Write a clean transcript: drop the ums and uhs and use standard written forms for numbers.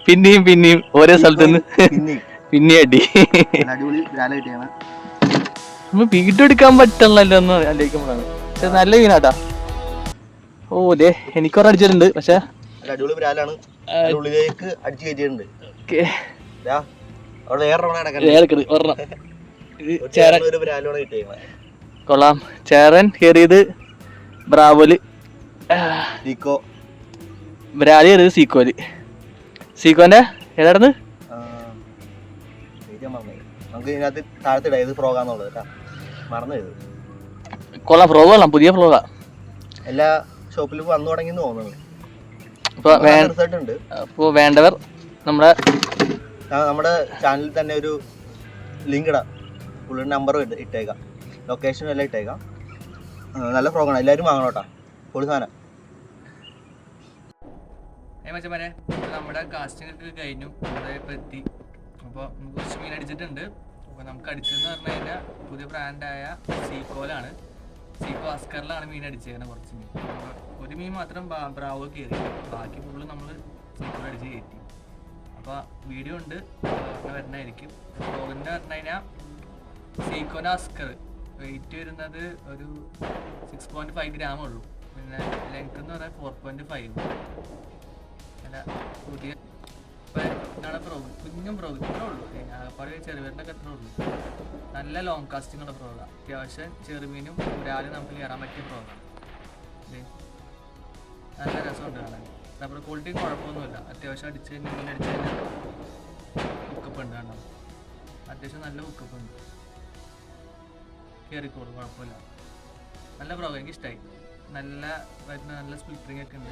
പിന്നെയും ഓരോ സ്ഥലത്തുനിന്ന് പിന്നെ അടി. വീഡിയോ എടുക്കാൻ പറ്റണല്ലോ എന്ന് ആലോചിക്കുമ്പോഴാണ്. പക്ഷെ നല്ല മീനാട്ടാ. ഓ ദേ എനിക്കൊരു അടിച്ചിട്ടുണ്ട്. പക്ഷെ അടിപൊളി ബ്രാലാണ്. ഉള്ളിലേക്ക് അടിച്ചു കയറ്റിയിട്ടുണ്ട്. കൊള്ളാം. ചേരൻ കേറിയത് ബ്രാവോല്, ബ്രാലി കയറിയത് സീക്കോല്. സീക്കോന്റെ ഏതായിരുന്നു? കൊള്ളാം. ഫ്രോഗ് കൊള്ളാം. പുതിയ ഫ്രോഗാ. എല്ലാ ഷോപ്പിലും വന്നു തുടങ്ങി തോന്നുന്നു. അപ്പൊ വേണ്ടവർ നമ്മുടെ ചാനലിൽ തന്നെ ഒരു ലിങ്ക് ഇടാം. പുള്ളിയുടെ നമ്പർ ഇട്ടേക്കാം, ലൊക്കേഷനും എല്ലാം ഇട്ടേക്കാം. നല്ല ഫ്രോഗാണ്, എല്ലാവരും വാങ്ങണം കേട്ടോ. പൊളി സാധനം. മച്ചമാരെ, നമ്മുടെ കാസ്റ്റിംഗ് ഒക്കെ കഴിഞ്ഞു. ഇപ്പം എത്തി. അപ്പോൾ നമുക്ക് കുറച്ച് മീൻ അടിച്ചിട്ടുണ്ട്. അപ്പോൾ നമുക്ക് അടിച്ചതെന്ന് പറഞ്ഞു കഴിഞ്ഞാൽ പുതിയ ബ്രാൻഡായ സീക്കോലാണ്. സീക്കോ അസ്കറിലാണ് മീൻ അടിച്ചേക്കുന്നത്. കുറച്ച് മീൻ, ഒരു മീൻ മാത്രം ബ്രാവോ കയറി, ബാക്കി ഫുള്ള് നമ്മൾ സീക്കോ അടിച്ച് കയറ്റി. അപ്പോൾ വീഡിയോ ഉണ്ട്, വരുന്നതായിരിക്കും. ഫ്രോഗിൻ്റെ പറഞ്ഞു കഴിഞ്ഞാൽ സീക്കോൻ്റെ അസ്കർ വെയിറ്റ് വരുന്നത് ഒരു 6.5 ഗ്രാമേ ഉള്ളൂ. പിന്നെ ലെങ്ത് എന്ന് പറഞ്ഞാൽ 4.5. അല്ല പുതിയ ഇതാണ് ഫ്രോഗ്. കുഞ്ഞും ഫ്രോഗ് ഇത്രേ ഉള്ളൂ. ആകപ്പാട് ചെറുപേരിനൊക്കെ എത്ര ഉള്ളൂ. നല്ല ലോങ് കാസ്റ്റിംഗ് ഉള്ള ഫ്രോഗാണ്. അത്യാവശ്യം ചെറുമീനും ഒരാളും നമുക്ക് കയറാൻ പറ്റിയ ഫ്രോഗാണ്. നല്ല രസമുണ്ട് കാണാൻ. റബ്ബർ ക്വാളിറ്റി കുഴപ്പമൊന്നുമില്ല. അത്യാവശ്യം അടിച്ച് കഴിഞ്ഞാൽ ഹുക്കപ്പ് ഉണ്ട് കാണാം. അത്യാവശ്യം നല്ല ഹുക്കപ്പ് ഉണ്ട്. കയറിക്കോളും, കുഴപ്പമില്ല. നല്ല ഫ്രോഗ്, എനിക്ക് ഇഷ്ടമായി. നല്ല സ്പ്ലിറ്ററിങ് ഒക്കെ ഉണ്ട്.